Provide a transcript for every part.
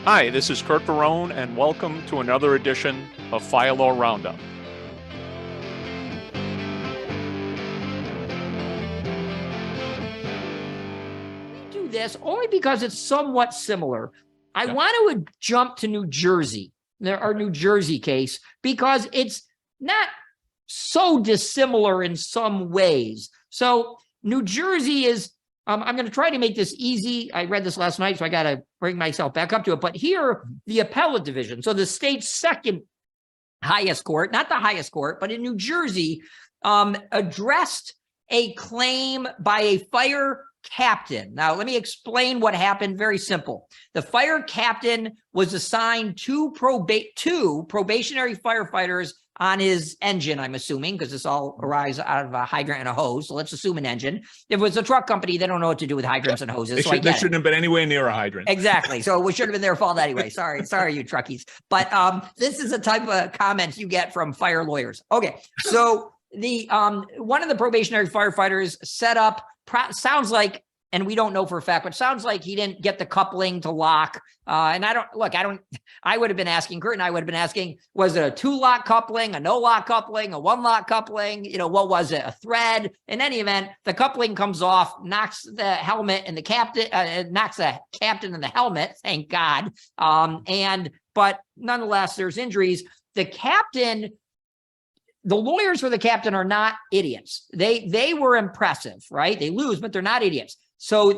Hi, this is Curt and welcome to another edition of Fire Law Roundup. We do this only because it's somewhat similar. I want to jump to New Jersey, our New Jersey case, because it's not so dissimilar in some ways. So New Jersey is, I'm going to try to make this easy. I read this last night, so I got to bring myself back up to it. But here, the Appellate Division, so the state's second highest court, not the highest court, but in New Jersey, addressed a claim by a fire captain. Now, let me explain what happened. Very simple. The fire captain was assigned two probationary firefighters on his engine, I'm assuming, because this all arises out of a hydrant and a hose. So let's assume an engine. If it was a truck company, they don't know what to do with hydrants and hoses. They shouldn't have been anywhere near a hydrant. Exactly. So we should have been their fault anyway. Sorry, you truckies. But this is a type of comments you get from fire lawyers. Okay. So the one of the probationary firefighters set up, sounds like, and we don't know for a fact, but sounds like he didn't get the coupling to lock. And I would have been asking, Curt and I would have been asking, was it a 2-lock coupling, a no-lock coupling, a 1-lock coupling? You know, what was it? A thread? In any event, the coupling comes off, knocks the helmet and the captain, knocks the captain in the helmet, thank God. But nonetheless, there's injuries. The lawyers for the captain are not idiots. They were impressive, right? They lose, but they're not idiots. So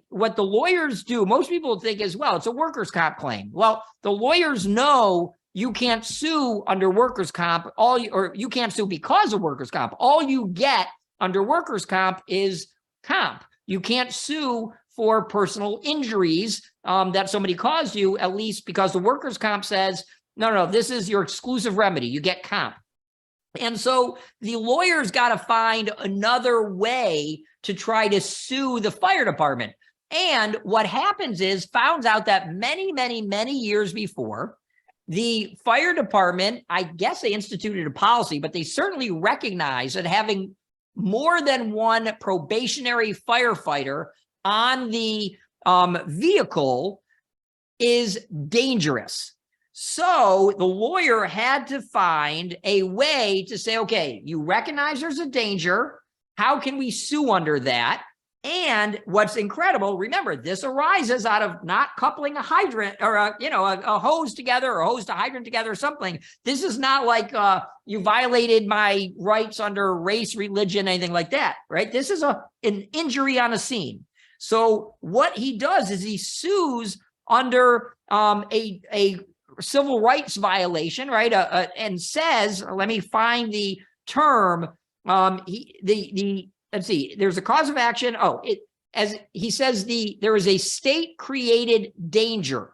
what the lawyers do, most people think is, well, it's a workers' comp claim. Well, the lawyers know you can't sue under workers' comp, or you can't sue because of workers' comp. All you get under workers' comp is comp. You can't sue for personal injuries that somebody caused you, at least because the workers' comp says, no, this is your exclusive remedy. You get comp. And so the lawyers got to find another way to try to sue the fire department. And what happens is, found out that many, many, many years before, the fire department, I guess they instituted a policy, but they certainly recognized that having more than one probationary firefighter on the vehicle is dangerous. So the lawyer had to find a way to say, okay, you recognize there's a danger. How can we sue under that? And what's incredible, remember, this arises out of not coupling a hydrant or a hose together, or a hose to hydrant together or something. This is not like you violated my rights under race, religion, anything like that, right? This is an injury on a scene. So what he does is he sues under a civil rights violation, right? And says, let me find the term. Let's see, there's a cause of action. As he says, there is a state created danger,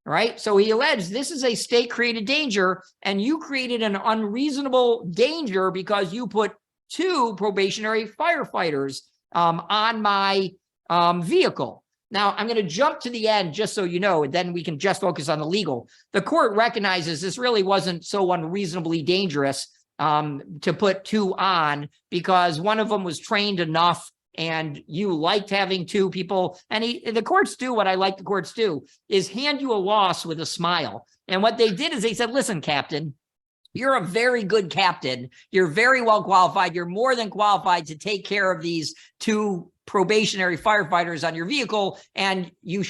right? So he alleges this is a state created danger, and you created an unreasonable danger because you put 2 probationary firefighters on my vehicle. Now, I'm going to jump to the end just so you know, and then we can just focus on the legal. The court recognizes this really wasn't so unreasonably dangerous to put 2 on, because one of them was trained enough and you liked having 2 people. And the courts do what I like the courts do, is hand you a loss with a smile. And what they did is they said, listen, Captain, you're a very good captain. You're very well qualified. You're more than qualified to take care of these 2 probationary firefighters on your vehicle, and you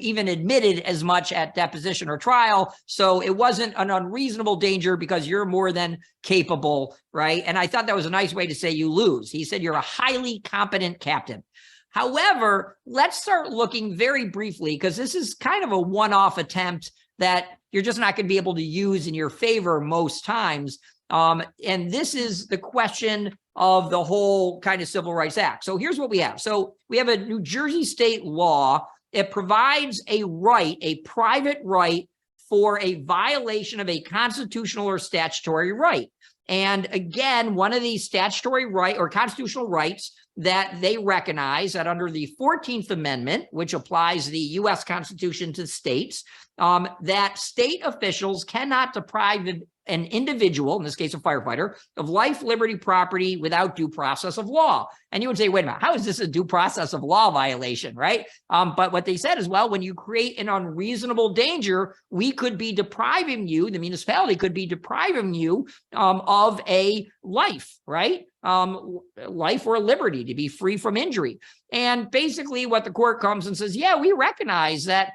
even admitted as much at deposition or trial. So it wasn't an unreasonable danger because you're more than capable, right? And I thought that was a nice way to say you lose. He said you're a highly competent captain. However, let's start looking very briefly, because this is kind of a one-off attempt that you're just not going to be able to use in your favor most times. And this is the question of the whole kind of Civil Rights Act. So here's what we have. So we have a New Jersey state law. It provides a right, a private right, for a violation of a constitutional or statutory right. And again, one of these statutory right or constitutional rights that they recognize that under the 14th Amendment, which applies the U.S. Constitution to states, that state officials cannot deprive an individual, in this case a firefighter, of life, liberty, property without due process of law. And you would say, wait a minute, how is this a due process of law violation, right? But what they said is, well, when you create an unreasonable danger, we could be depriving you, the municipality could be depriving you of a life, right? Life or liberty to be free from injury. And basically what the court comes and says, yeah, we recognize that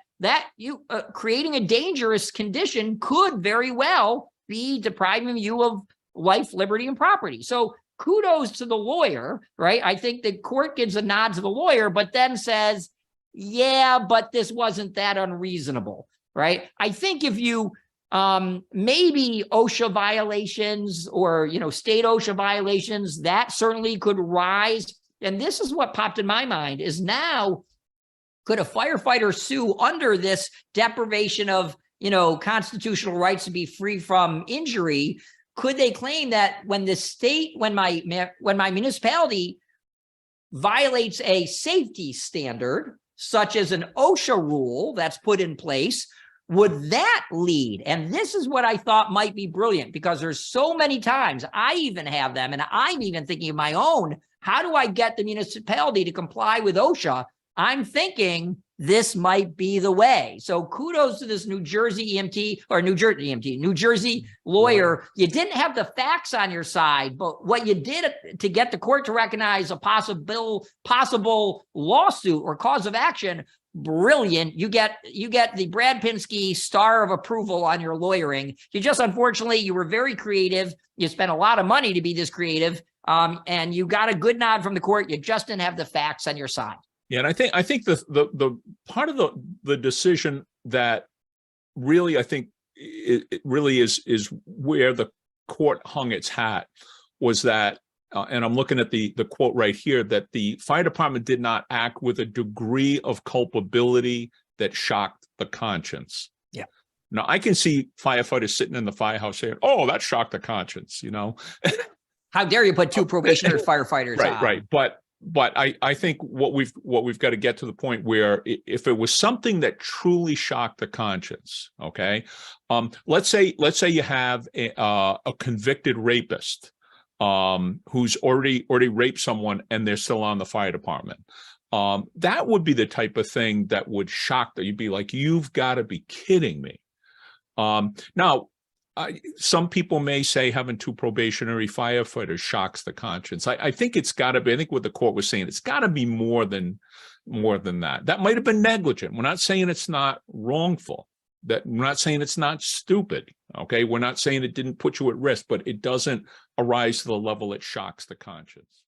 you creating a dangerous condition could very well be depriving you of life, liberty, and property. So kudos to the lawyer, right? I think the court gives a nod to the lawyer, but then says, yeah, but this wasn't that unreasonable, right? I think if you maybe OSHA violations or, state OSHA violations, that certainly could rise. And this is what popped in my mind is now, could a firefighter sue under this deprivation of, constitutional rights to be free from injury? Could they claim that when my municipality violates a safety standard, such as an OSHA rule that's put in place, would that lead? And this is what I thought might be brilliant, because there's so many times I even have them, and I'm even thinking of my own, how do I get the municipality to comply with OSHA? I'm thinking this might be the way. So kudos to this New Jersey lawyer. You didn't have the facts on your side, but what you did to get the court to recognize a possible lawsuit or cause of action, brilliant. You get the Brad Pinsky star of approval on your lawyering. Unfortunately, you were very creative. You spent a lot of money to be this creative, and you got a good nod from the court. You just didn't have the facts on your side. Yeah, and I think the part of the decision that really, I think it really is where the court hung its hat was that, and I'm looking at the quote right here, that the fire department did not act with a degree of culpability that shocked the conscience. Yeah. Now I can see firefighters sitting in the firehouse saying, "Oh, that shocked the conscience," How dare you put two probationary firefighters on? Right. But I think what we've got to get to the point where if it was something that truly shocked the conscience, okay, let's say you have a convicted rapist who's already raped someone and they're still on the fire department. That would be the type of thing that would shock them. You'd be like, you've got to be kidding me. Now, some people may say having two probationary firefighters shocks the conscience. I think it's got to be. I think what the court was saying, it's got to be more than that. That might have been negligent. We're not saying it's not wrongful. That we're not saying it's not stupid. Okay, we're not saying it didn't put you at risk, but it doesn't arise to the level it shocks the conscience.